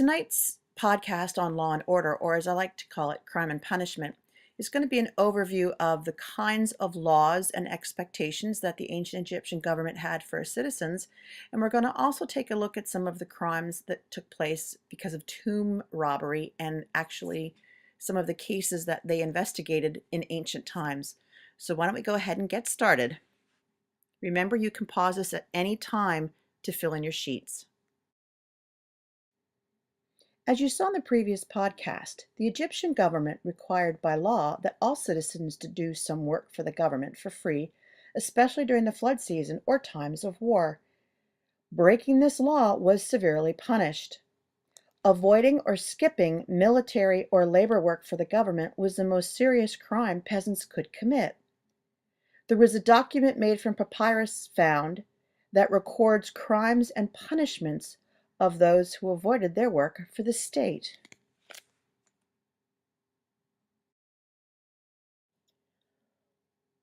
Tonight's podcast on law and order, or as I like to call it, crime and punishment, is going to be an overview of the kinds of laws and expectations that the ancient Egyptian government had for its citizens. And we're going to also take a look at some of the crimes that took place because of tomb robbery and actually some of the cases that they investigated in ancient times. So why don't we go ahead and get started? Remember, you can pause this at any time to fill in your sheets. As you saw in the previous podcast, the Egyptian government required by law that all citizens to do some work for the government for free, especially during the flood season or times of war. Breaking this law was severely punished. Avoiding or skipping military or labor work for the government was the most serious crime peasants could commit. There was a document made from papyrus found that records crimes and punishments of those who avoided their work for the state.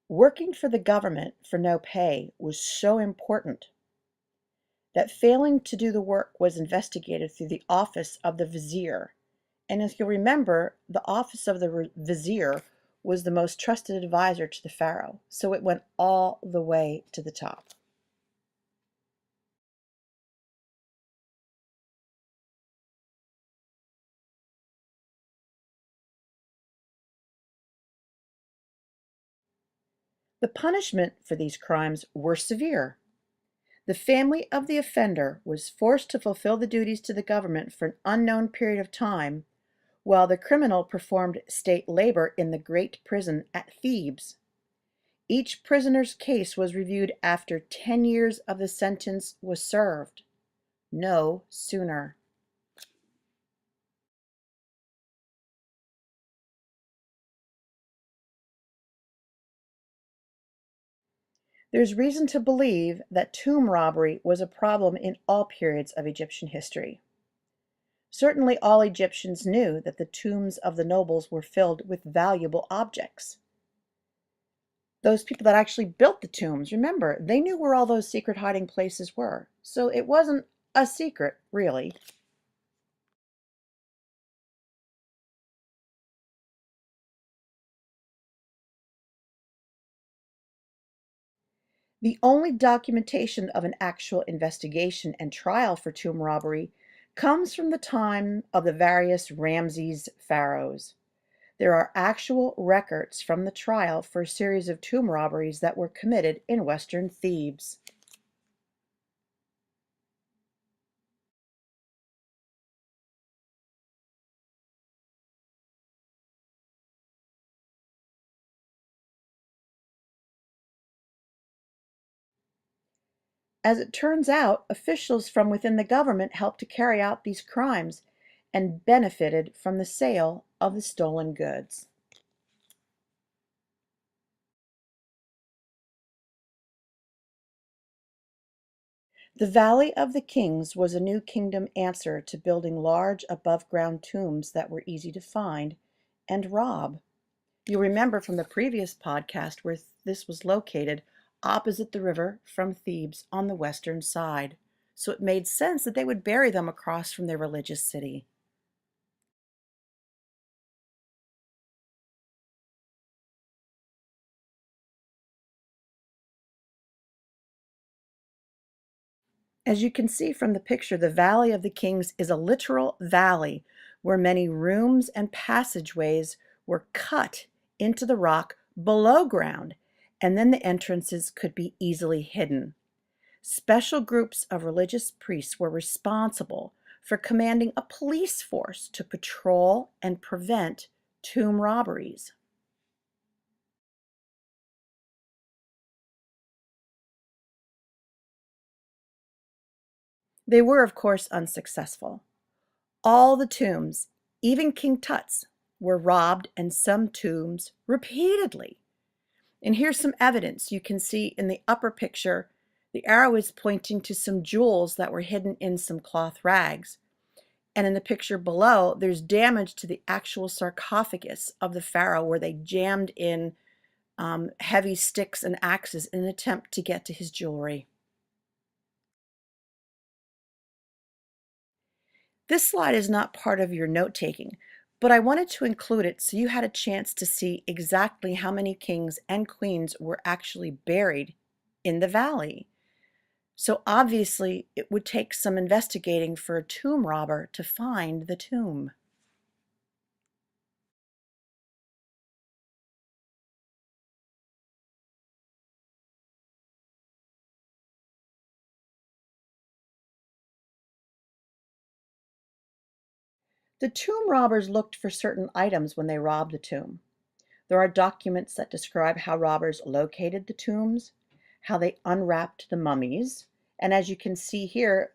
Working for the government for no pay was so important that failing to do the work was investigated through the office of the vizier. And if you'll remember, the office of the vizier was the most trusted advisor to the pharaoh, so it went all the way to the top. The punishment for these crimes were severe. The family of the offender was forced to fulfill the duties to the government for an unknown period of time, while the criminal performed state labor in the great prison at Thebes. Each prisoner's case was reviewed after 10 years of the sentence was served, no sooner. There's reason to believe that tomb robbery was a problem in all periods of Egyptian history. Certainly all Egyptians knew that the tombs of the nobles were filled with valuable objects. Those people that actually built the tombs, remember, they knew where all those secret hiding places were. So it wasn't a secret, really. The only documentation of an actual investigation and trial for tomb robbery comes from the time of the various Ramses pharaohs. There are actual records from the trial for a series of tomb robberies that were committed in western Thebes. As it turns out, officials from within the government helped to carry out these crimes and benefited from the sale of the stolen goods. The Valley of the Kings was a new kingdom answer to building large above-ground tombs that were easy to find and rob. You'll remember from the previous podcast where this was located opposite the river from Thebes on the western side. So it made sense that they would bury them across from their religious city. As you can see from the picture, the Valley of the Kings is a literal valley where many rooms and passageways were cut into the rock below ground, and then the entrances could be easily hidden. Special groups of religious priests were responsible for commanding a police force to patrol and prevent tomb robberies. They were, of course, unsuccessful. All the tombs, even King Tut's, were robbed, and some tombs repeatedly. And here's some evidence. You can see in the upper picture, the arrow is pointing to some jewels that were hidden in some cloth rags. And in the picture below, there's damage to the actual sarcophagus of the pharaoh where they jammed in heavy sticks and axes in an attempt to get to his jewelry. This slide is not part of your note-taking, but I wanted to include it so you had a chance to see exactly how many kings and queens were actually buried in the valley. So obviously, it would take some investigating for a tomb robber to find the tomb. The tomb robbers looked for certain items when they robbed the tomb. There are documents that describe how robbers located the tombs, how they unwrapped the mummies, and as you can see here,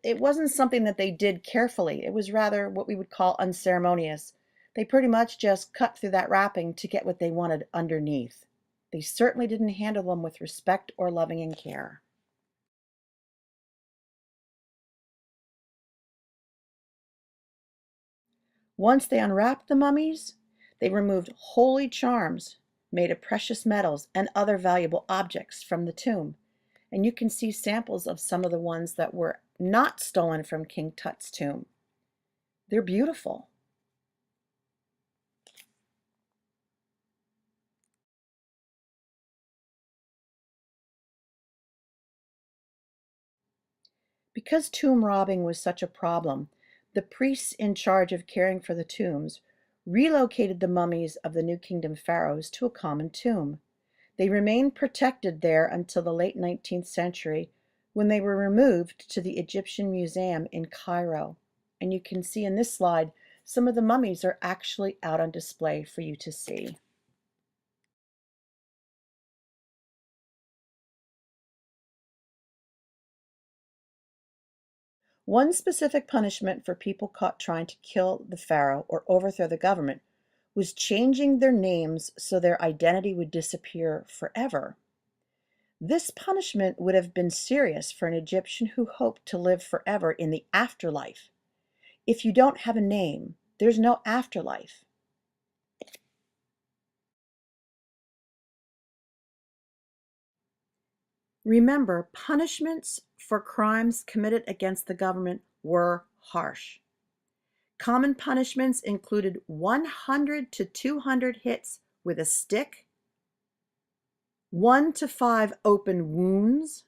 it wasn't something that they did carefully. It was rather what we would call unceremonious. They pretty much just cut through that wrapping to get what they wanted underneath. They certainly didn't handle them with respect or loving and care. Once they unwrapped the mummies, they removed holy charms made of precious metals and other valuable objects from the tomb. And you can see samples of some of the ones that were not stolen from King Tut's tomb. They're beautiful. Because tomb robbing was such a problem, the priests in charge of caring for the tombs relocated the mummies of the New Kingdom pharaohs to a common tomb. They remained protected there until the late 19th century, when they were removed to the Egyptian Museum in Cairo. And you can see in this slide, some of the mummies are actually out on display for you to see. One specific punishment for people caught trying to kill the pharaoh or overthrow the government was changing their names so their identity would disappear forever. This punishment would have been serious for an Egyptian who hoped to live forever in the afterlife. If you don't have a name, there's no afterlife. Remember, punishments for crimes committed against the government were harsh. Common punishments included 100 to 200 hits with a stick, 1 to 5 open wounds,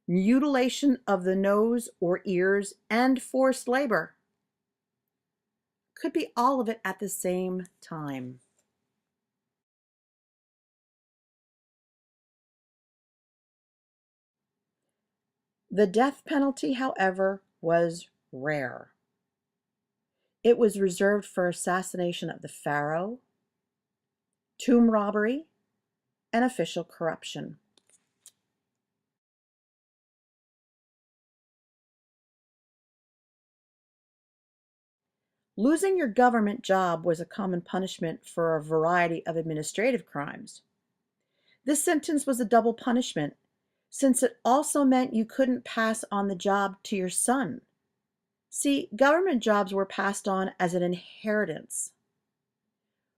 mutilation of the nose or ears, and forced labor. Could be all of it at the same time. The death penalty, however, was rare. It was reserved for assassination of the pharaoh, tomb robbery, and official corruption. Losing your government job was a common punishment for a variety of administrative crimes. This sentence was a double punishment, since it also meant you couldn't pass on the job to your son. See, government jobs were passed on as an inheritance.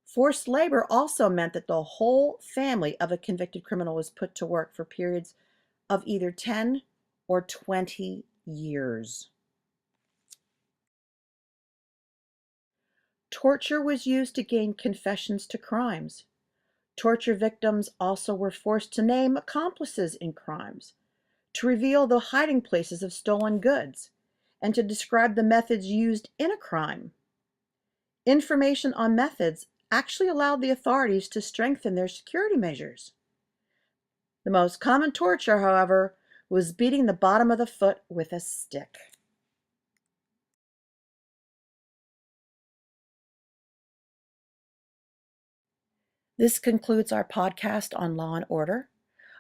Forced labor also meant that the whole family of a convicted criminal was put to work for periods of either 10 or 20 years. Torture was used to gain confessions to crimes. Torture victims also were forced to name accomplices in crimes, to reveal the hiding places of stolen goods, and to describe the methods used in a crime. Information on methods actually allowed the authorities to strengthen their security measures. The most common torture, however, was beating the bottom of the foot with a stick. This concludes our podcast on Law and Order.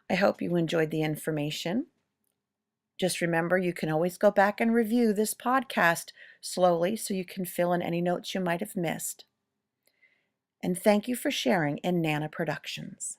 I hope you enjoyed the information. Just remember, you can always go back and review this podcast slowly so you can fill in any notes you might have missed. And thank you for sharing in Nana Productions.